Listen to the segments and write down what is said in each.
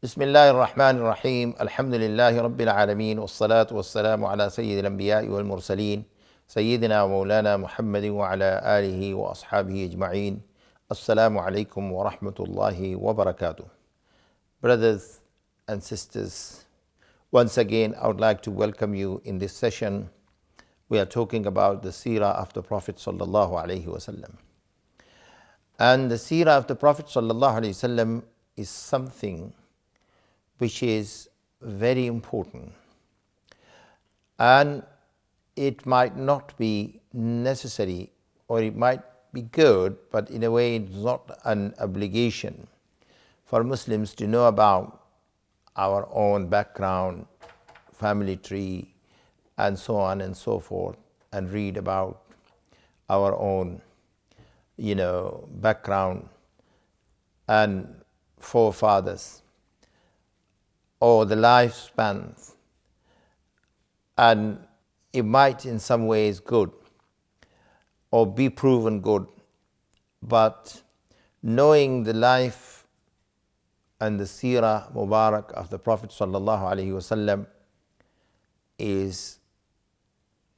بسم الله الرحمن الرحيم الحمد لله رب العالمين والصلاة والسلام على سيد الأنبياء والمرسلين سيدنا ومولانا محمد وعلى آله وأصحابه أجمعين. Assalamu alaikum wa rahmatullahi wa barakatuh. Brothers and sisters, once again I would like to welcome you in this session. We are talking about the seerah of the Prophet sallallahu alaihi wasallam. And the seerah of the Prophet sallallahu alaihi wasallam is something which is very important, and it might not be necessary, or it might be good, but in a way it's not an obligation for Muslims to know about our own background, family tree, and so on and so forth, and read about our own background and forefathers, or the lifespans, and it might in some ways good or be proven good, but knowing the life and the seerah mubarak of the Prophet sallallahu alaihi wasallam is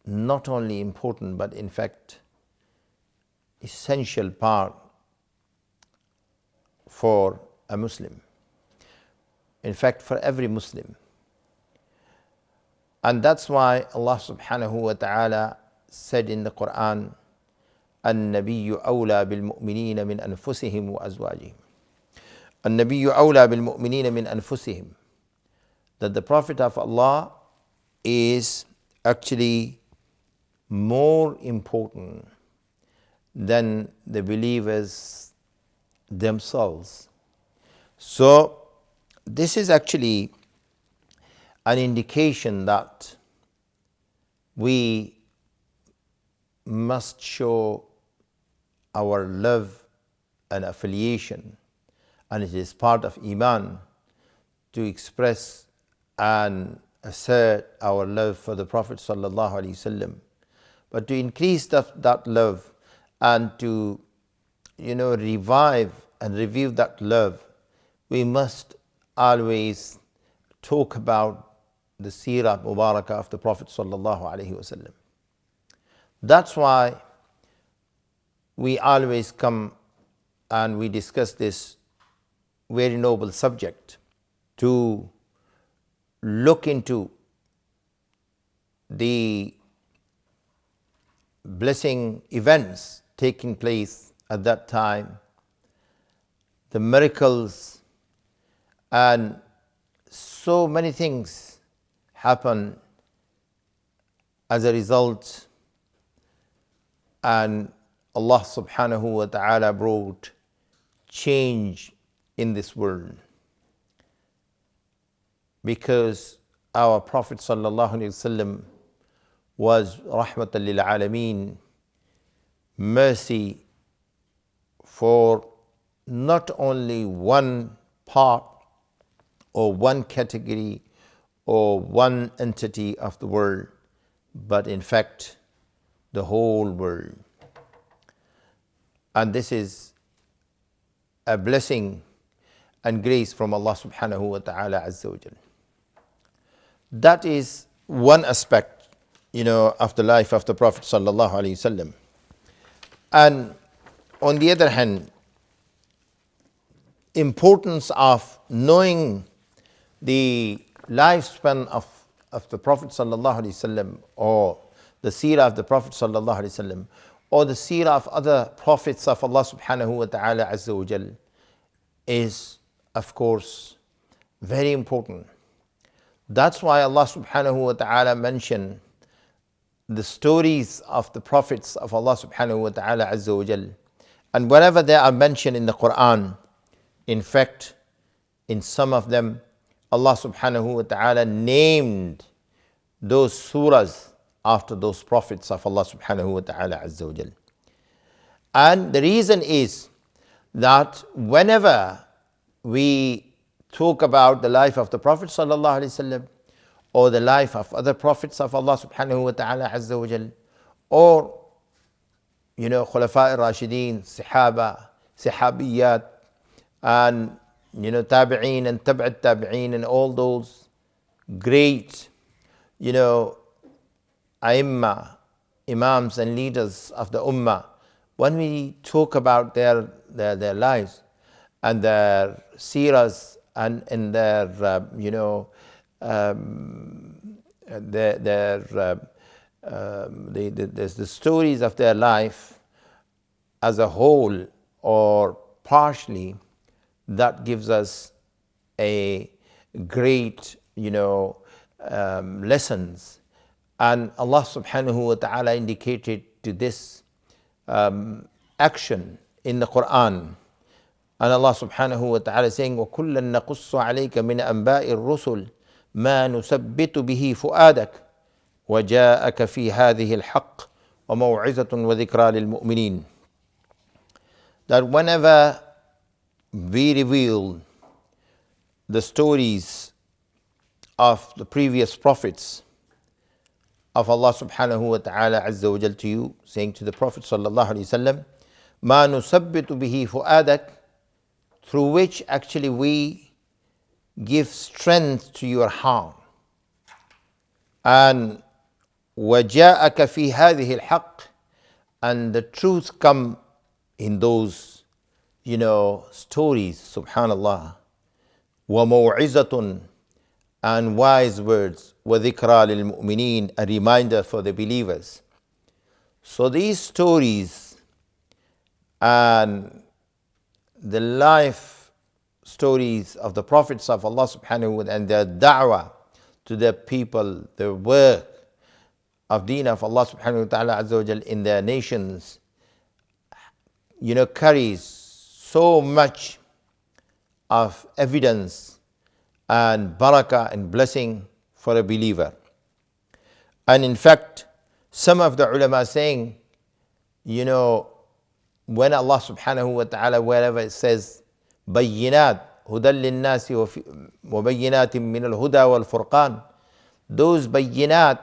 not only important, but in fact essential part for a Muslim. In fact, for every Muslim. And that's why Allah subhanahu wa ta'ala said in the Quran, النبي أولى بالمؤمنين من أنفسهم وأزواجهم. النبي أولى بالمؤمنين من أنفسهم. That the Prophet of Allah is actually more important than the believers themselves. So this is actually an indication that we must show our love and affiliation, and it is part of Iman to express and assert our love for the Prophet sallallahu alaihi wasallam. But to increase that love and to revive and review that love, we must always talk about the seerah mubarakah of the Prophet sallallahu alaihi wasallam. That's why we always come and we discuss this very noble subject, to look into the blessing events taking place at that time, the miracles, and so many things happen as a result, and Allah subhanahu wa ta'ala brought change in this world, because our Prophet sallallahu alaihi wasallam was rahmatan lil alameen, mercy for not only one part or one category or one entity of the world, but in fact the whole world. And this is a blessing and grace from Allah subhanahu wa ta'ala azza wa jal. That is one aspect of the life of the Prophet sallallahu alaihi wasallam. And on the other hand, importance of knowing the lifespan of the Prophet sallallahu alaihi wasallam, or the seerah of the Prophet sallallahu alaihi wasallam, or the seerah of other prophets of Allah subhanahu wa ta'ala azza wa jal, is of course very important. That's why Allah subhanahu wa ta'ala mentioned the stories of the prophets of Allah subhanahu wa ta'ala azza wa jal, and whenever they are mentioned in the Quran, in fact in some of them Allah subhanahu wa ta'ala named those surahs after those prophets of Allah subhanahu wa ta'ala azza wa jal. And the reason is that whenever we talk about the life of the Prophet sallallahu alaihi wasallam, or the life of other prophets of Allah subhanahu wa ta'ala azza wa jal, or Khulafa ar-Rashideen, Sahaba, Sahabiyat, and tabi'een and tab'at tabi'een and all those great, Aimma, Imams and leaders of the Ummah, when we talk about their lives and their seeras and in their, the stories of their life as a whole or partially, that gives us a great, lessons. And Allah subhanahu wa ta'ala indicated to this action in the Quran. And Allah subhanahu wa ta'ala saying, وَكُلًّا نَقُصُّ عَلَيْكَ مِنْ أَنْبَاءِ الرُّسُلِ مَا نُثَبِّتُ بِهِ فُؤَادَكَ وَجَاءَكَ فِي هَذِهِ الْحَقِّ وَمَوْعِظَةٌ وَذِكْرَى لِلْمُؤْمِنِينَ. That whenever we reveal the stories of the previous prophets of Allah subhanahu wa ta'ala azza wa jal to you, saying to the Prophet sallallahu alaihi wasallam, مَا نُثَبِّتُ بِهِ فُؤَادَكَ, through which actually we give strength to your heart. And وَجَاءَكَ فِي هَذِهِ الْحَقِّ, and the truth come in those, stories, subhanallah. وَمَوْعِظَةٌ, and wise words. وَذِكْرَى لِلْمُؤْمِنِينَ, a reminder for the believers. So these stories and the life stories of the prophets of Allah subhanahu wa ta'ala and their da'wah to their people, their work of deen of Allah subhanahu wa ta'ala azza wa jal in their nations, carries so much of evidence and barakah and blessing for a believer. And in fact, some of the ulama saying, when Allah subhanahu wa ta'ala, wherever it says, بَيِّنَاتٍ هُدًى لِلنَّاسِ وَبَيِّنَاتٍ مِّنَ الْهُدَى وَالْفُرْقَانِ, those bayyinat,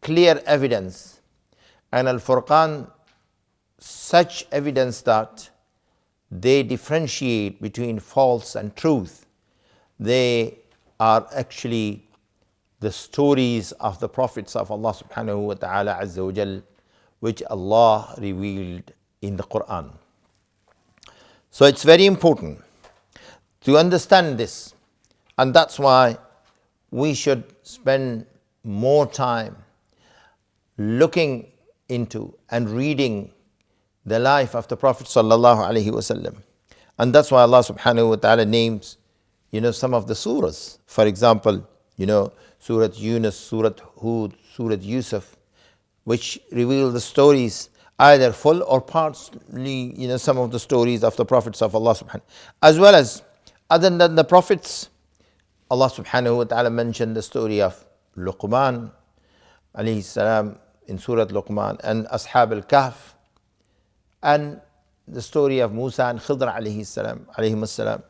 clear evidence, and al-furqan, such evidence that they differentiate between false and truth. They are actually the stories of the prophets of Allah subhanahu wa ta'ala azza wa jal, which Allah revealed in the Quran. So it's very important to understand this, and that's why we should spend more time looking into and reading the life of the Prophet sallallahu alaihi wasallam. And that's why Allah subhanahu wa ta'ala names, some of the surahs. For example, Surah Yunus, Surah Hud, Surah Yusuf, which reveal the stories, either full or partly, some of the stories of the prophets of Allah subhanahu. As well as, other than the prophets, Allah subhanahu wa ta'ala mentioned the story of Luqman alayhi salam in Surah Luqman, and Ashab al-Kahf, and the story of Musa and Khidr alayhim salam.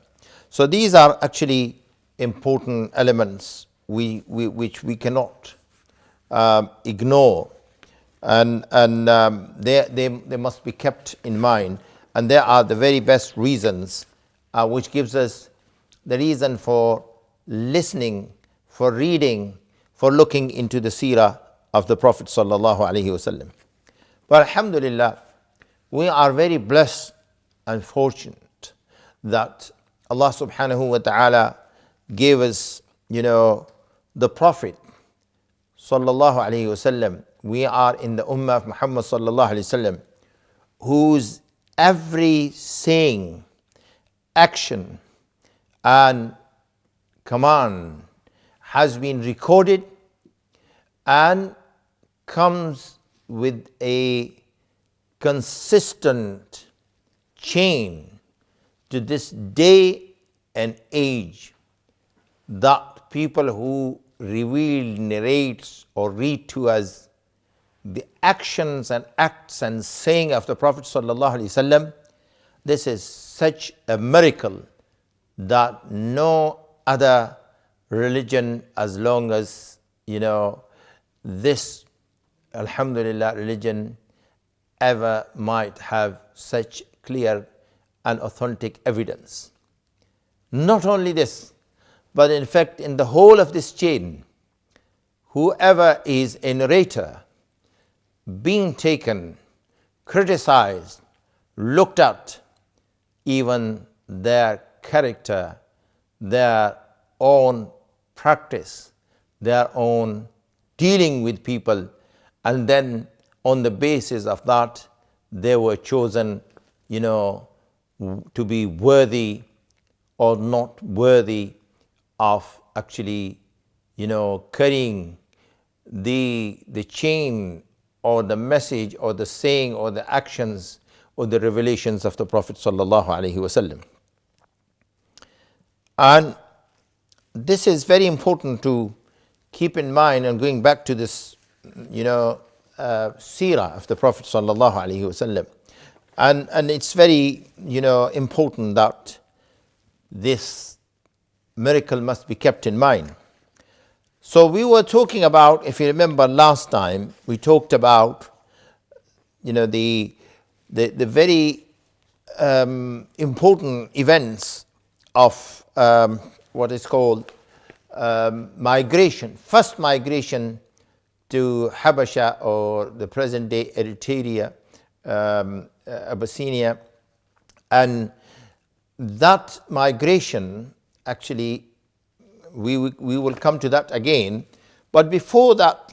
So these are actually important elements which we cannot ignore, and they must be kept in mind, and they are the very best reasons which gives us the reason for listening, for reading, for looking into the seerah of the Prophet sallallahu alaihi wasallam. But alhamdulillah, we are very blessed and fortunate that Allah subhanahu wa ta'ala gave us, the Prophet sallallahu alaihi wasallam. We are in the ummah of Muhammad sallallahu alaihi wasallam, whose every saying, action and command has been recorded and comes with a consistent chain to this day and age, that people who reveal, narrates or read to us the actions and acts and saying of the Prophet sallallahu alaihi wasallam, this is such a miracle that no other religion, as long as this alhamdulillah religion, ever might have such clear and authentic evidence. Not only this, but in fact in the whole of this chain, whoever is a narrator, being taken, criticized, looked at, even their character, their own practice, their own dealing with people, and then on the basis of that, they were chosen, to be worthy or not worthy of actually, carrying the chain or the message or the saying or the actions or the revelations of the Prophet sallallahu alaihi wasallam. And this is very important to keep in mind, and going back to this, seerah of the Prophet sallallahu alaihi wasallam. And it's very, important that this miracle must be kept in mind. So we were talking about, if you remember last time, we talked about, the very important events of what is called migration, first migration to Habasha, or the present day Eritrea, Abyssinia. And that migration, actually, we will come to that again. But before that,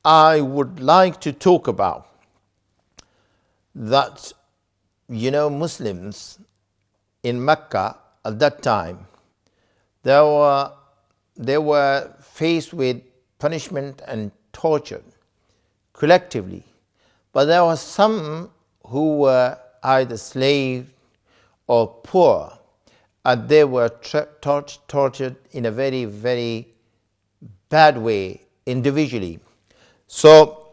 I would like to talk about that, Muslims in Mecca at that time, they were faced with punishment and torture collectively. But there were some who were either slave or poor, and they were tortured in a very, very bad way individually. So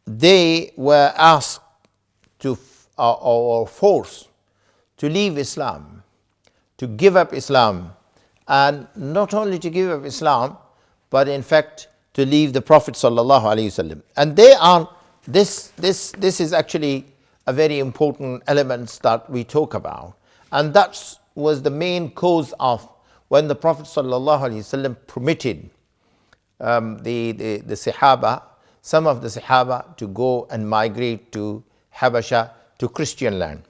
they were asked to, or forced to leave Islam, to give up Islam, and not only to give up Islam, but in fact to leave the Prophet sallallahu alaihi wasallam. And they are, this is actually a very important element that we talk about, and that was the main cause of when the Prophet sallallahu alaihi wasallam permitted the Sahaba, some of the Sahaba, to go and migrate to Habasha, to Christian land.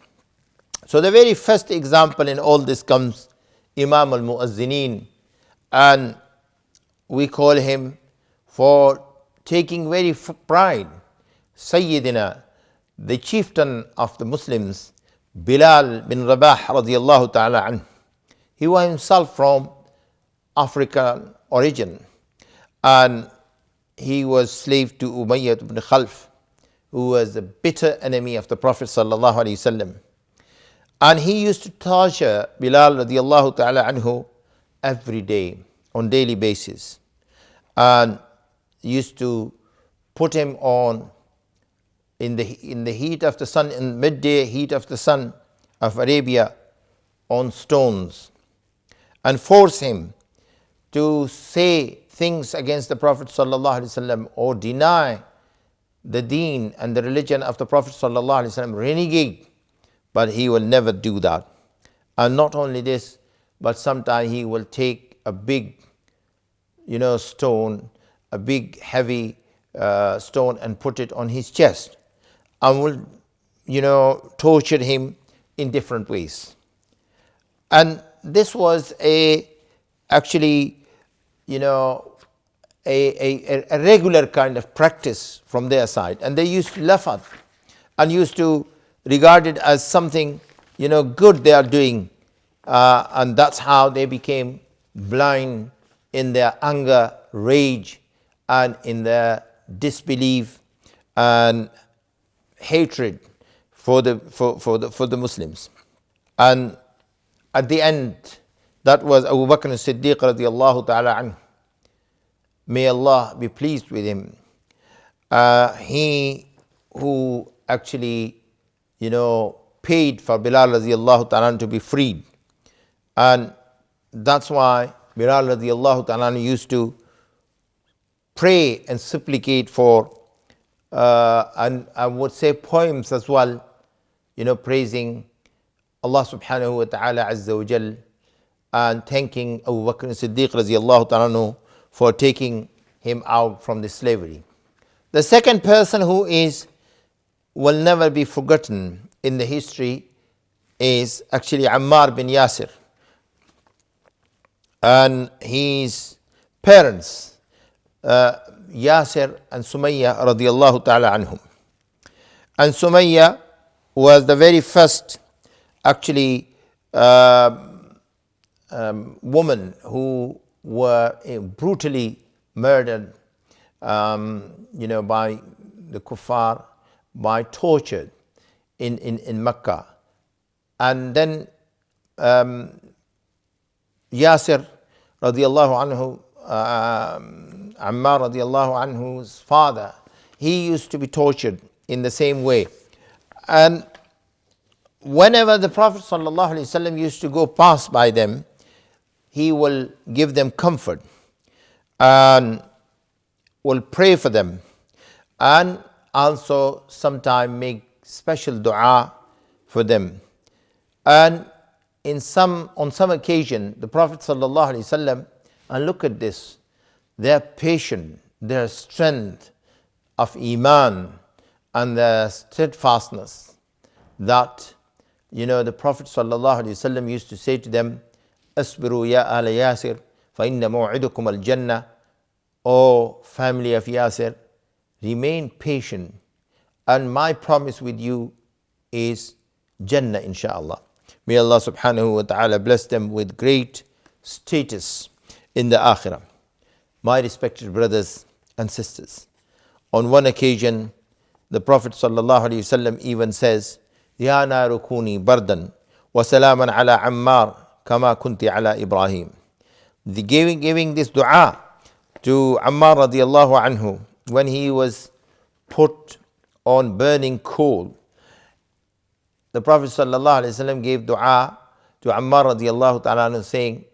So the very first example in all this comes Imam al-Mu'azzinin, and we call him for taking very pride, Sayyidina, the chieftain of the Muslims, Bilal bin Rabah radiyallahu ta'ala anhu. He was himself from African origin, and he was slave to Umayyah ibn Khalf, who was a bitter enemy of the Prophet sallallahu alaihi wasallam. And he used to torture Bilal radiallahu ta'ala anhu every day, on daily basis, and used to put him on in the heat of the sun, in midday heat of the sun of Arabia, on stones, and force him to say things against the Prophet sallallahu alaihi wasallam, or deny the deen and the religion of the Prophet sallallahu alaihi wasallam, renegade. But he will never do that. And not only this, but sometimes he will take a big, stone, a big heavy stone, and put it on his chest, and will, torture him in different ways. And this was actually, a regular kind of practice from their side. And they used to laugh at and used to regard it as something, good they are doing. And that's how they became blind in their anger, rage, and in their disbelief and hatred for the Muslims. And at the end, that was Abu Bakr as-Siddiq radiallahu ta'ala anhu. May Allah be pleased with him. He who actually, paid for Bilal radiallahu ta'ala to be freed. And that's why Bilal radiallahu ta'ala used to pray and supplicate for, and I would say poems as well, praising Allah subhanahu wa ta'ala azza wa jal, and thanking Abu Bakr Siddiq radiallahu ta'ala anhu for taking him out from the slavery. The second person who will never be forgotten in the history is actually Ammar bin Yasir and his parents, Yasir and Sumayya radiallahu ta'ala anhum. And Sumayya was the very first actually woman who were brutally murdered by the kuffar, by torture in Mecca. And then Yasir radiallahu anhu, Ammar radiallahu anhu's father, he used to be tortured in the same way. And whenever the Prophet sallallahu alaihi wasallam used to go past by them, he will give them comfort and will pray for them, and also sometimes make special dua for them. And on some occasion, the Prophet sallallahu alaihi wasallam, and look at this, their patience, their strength of iman and their steadfastness, that the Prophet sallallahu alaihi wasallam used to say to them, "Asbiru ya ala Yasir, fa inna maw'idukum al-jannah." O family of Yasir, remain patient, and my promise with you is Jannah, inshaAllah. May Allah subhanahu wa ta'ala bless them with great status in the Akhirah. My respected brothers and sisters, on one occasion, the Prophet sallallahu alaihi wasallam even says, "Ya naru kuni bardan wa salaman ala Ammar kama kunti ala Ibrahim." Giving this dua to Ammar radiallahu anhu when he was put on burning coal. The Prophet sallallahu alaihi wasallam gave dua to Ammar radiallahu ta'ala anhu saying,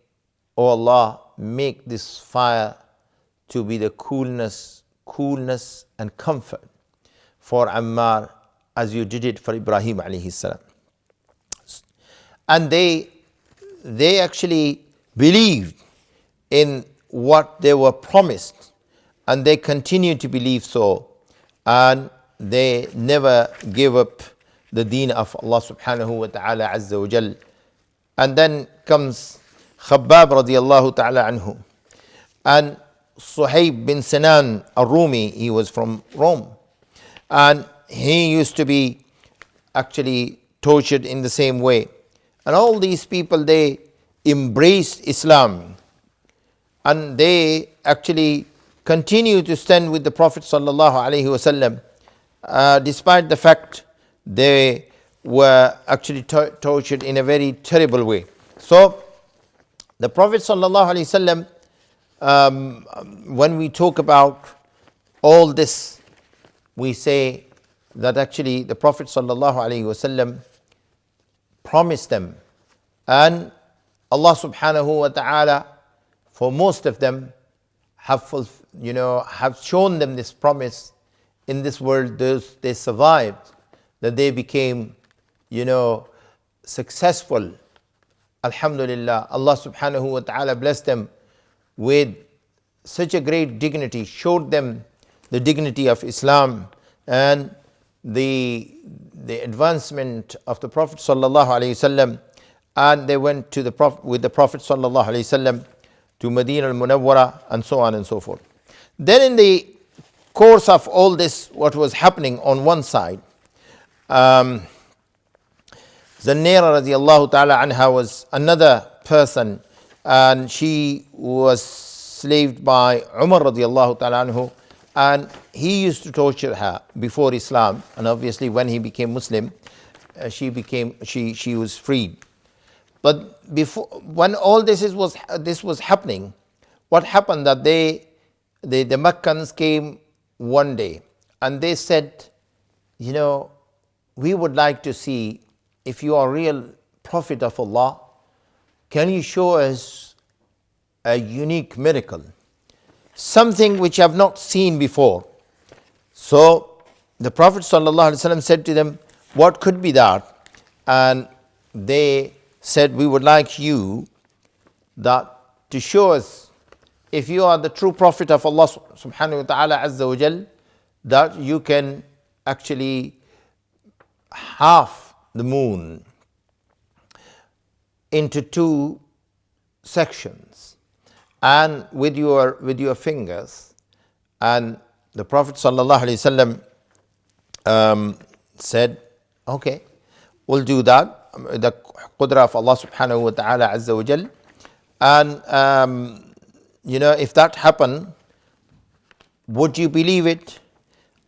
"O Allah, make this fire to be the coolness and comfort for Ammar as you did it for Ibrahim alayhi salam." And they actually believed in what they were promised, and they continue to believe so, and they never gave up the deen of Allah subhanahu wa ta'ala azza wa jal. And then comes Khabbab radiallahu ta'ala anhu, and Suhaib bin Sinan al-Rumi, he was from Rome, and he used to be actually tortured in the same way. And all these people, they embraced Islam, and they actually continue to stand with the Prophet sallallahu alaihi wasallam, despite the fact they were actually tortured in a very terrible way. So the Prophet sallallahu alaihi wasallam, when we talk about all this, we say that actually the Prophet sallallahu alaihi wasallam promised them, and Allah subhanahu wa ta'ala, for most of them, have shown them this promise in this world. They survived, that they became successful. Alhamdulillah, Allah subhanahu wa ta'ala blessed them with such a great dignity, showed them the dignity of Islam and the advancement of the Prophet sallallahu alaihi wasallam. And they went to with the Prophet sallallahu alaihi wasallam to Medina al-Munawwara, and so on and so forth. Then in the course of all this, what was happening on one side, Zanira radiallahu ta'ala anha was another person, and she was slaved by Umar radiallahu ta'ala anhu, and he used to torture her before Islam, and obviously when he became Muslim, she was freed. But when all this was happening, what happened that the Meccans came one day and they said, we would like to see if you are a real prophet of Allah, can you show us a unique miracle, something which I have not seen before? So the Prophet ﷺ said to them, what could be that? And they said, we would like you that to show us if you are the true prophet of Allah subhanahu wa ta'ala azza wa jal, that you can actually half the moon into two sections and with your fingers. And the Prophet sallallahu alaihi wasallam said, okay, we'll do that, the qudra of Allah subhanahu wa ta'ala azza wa jal. And if that happened, would you believe it?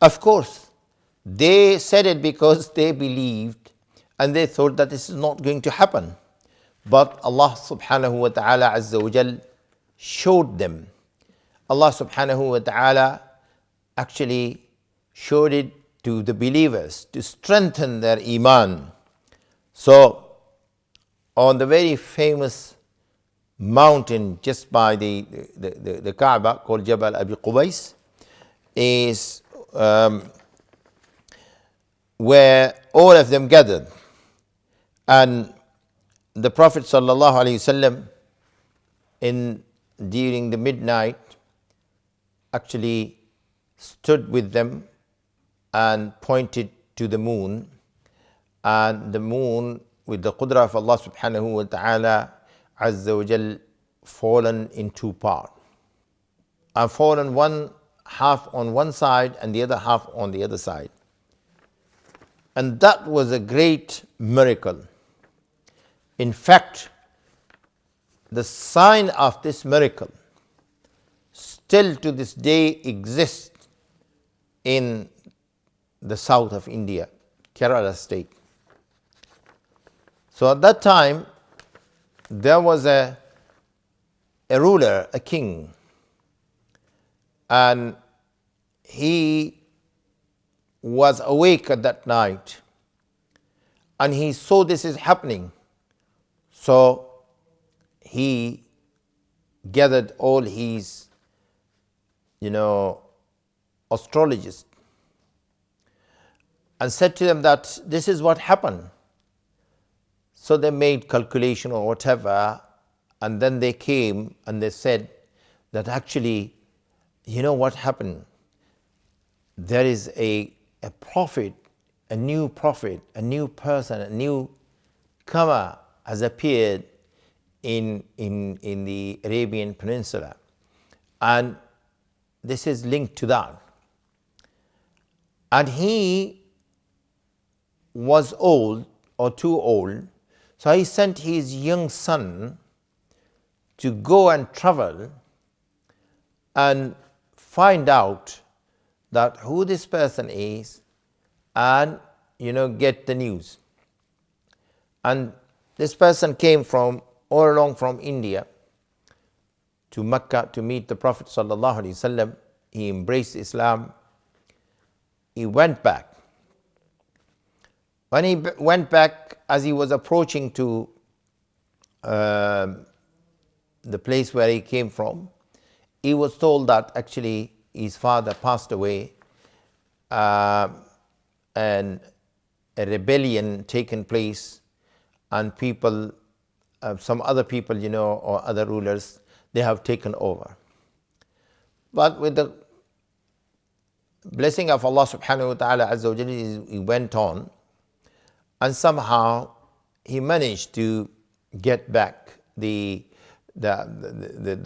Of course, they said it because they believed and they thought that this is not going to happen. But Allah subhanahu wa ta'ala azza wa jal showed them. Allah subhanahu wa ta'ala actually showed it to the believers to strengthen their iman. So, on the very famous mountain just by the Kaaba called Jabal Abi Qubais is where all of them gathered, and the Prophet sallallahu alaihi wasallam during the midnight actually stood with them and pointed to the moon, and the moon with the qudra of Allah subhanahu wa ta'ala azza wa jal fallen in two parts, and fallen one half on one side and the other half on the other side. And that was a great miracle. In fact, the sign of this miracle still to this day exists in the south of India, Kerala state. So at that time, there was a ruler, a king, and he was awake at that night, and he saw this is happening. So he gathered all his, astrologists and said to them that this is what happened. So they made calculation or whatever, and then they came and they said that actually, what happened? There is a prophet, a new person, a new comer has appeared in the Arabian Peninsula, and this is linked to that. And he was old or too old, so he sent his young son to go and travel and find out that who this person is and get the news. And this person came from all along from India to Mecca to meet the Prophet sallallahu alaihi wasallam. He embraced Islam. He went back. When he went back, as he was approaching to the place where he came from, he was told that actually his father passed away, and a rebellion taken place, and people, some other people, or other rulers, they have taken over. But with the blessing of Allah subhanahu wa ta'ala azza wa jalla, he went on, and somehow he managed to get back the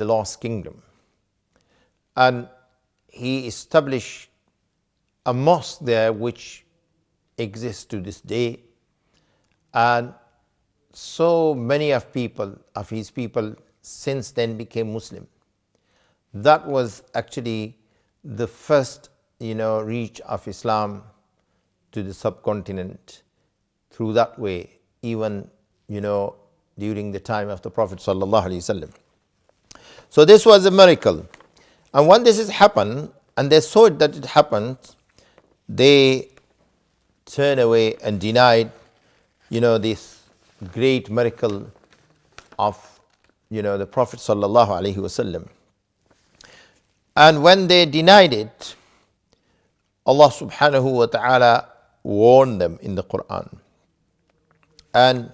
lost kingdom. And he established a mosque there which exists to this day, and so many of his people since then became Muslim. That was actually the first reach of Islam to the subcontinent through that way, even during the time of the Prophet sallallahu alaihi wasallam. So this was a miracle, and when this has happened and they saw that it happened, they turned away and denied this great miracle of the Prophet sallallahu alaihi wasallam. And when they denied it, Allah subhanahu wa ta'ala warned them in the Quran. And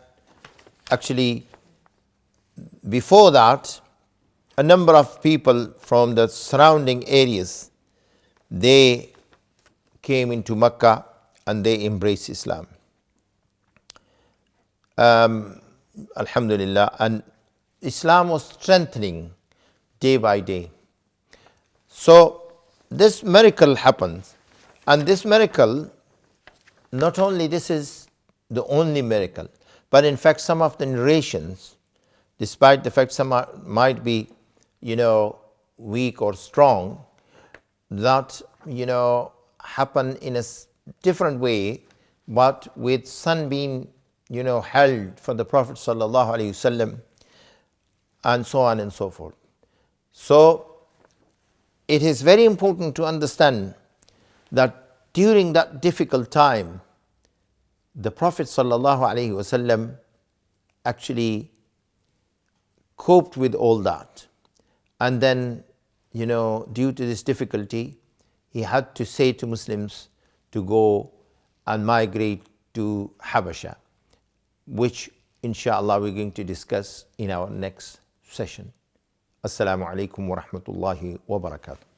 actually before that, a number of people from the surrounding areas, they came into Mecca and they embraced Islam. Alhamdulillah, and Islam was strengthening day by day. So this miracle happens, and this miracle, not only this is the only miracle, but in fact some of the narrations, despite the fact some might be, weak or strong, that, happen in a different way, but with sun being, held for the Prophet sallallahu alaihi wasallam, and so on and so forth. So it is very important to understand that during that difficult time, the Prophet sallallahu alaihi wasallam actually coped with all that. And then, due to this difficulty, he had to say to Muslims to go and migrate to Habasha, which inshallah we're going to discuss in our next session. Assalamu alaikum wa rahmatullahi wa barakatuh.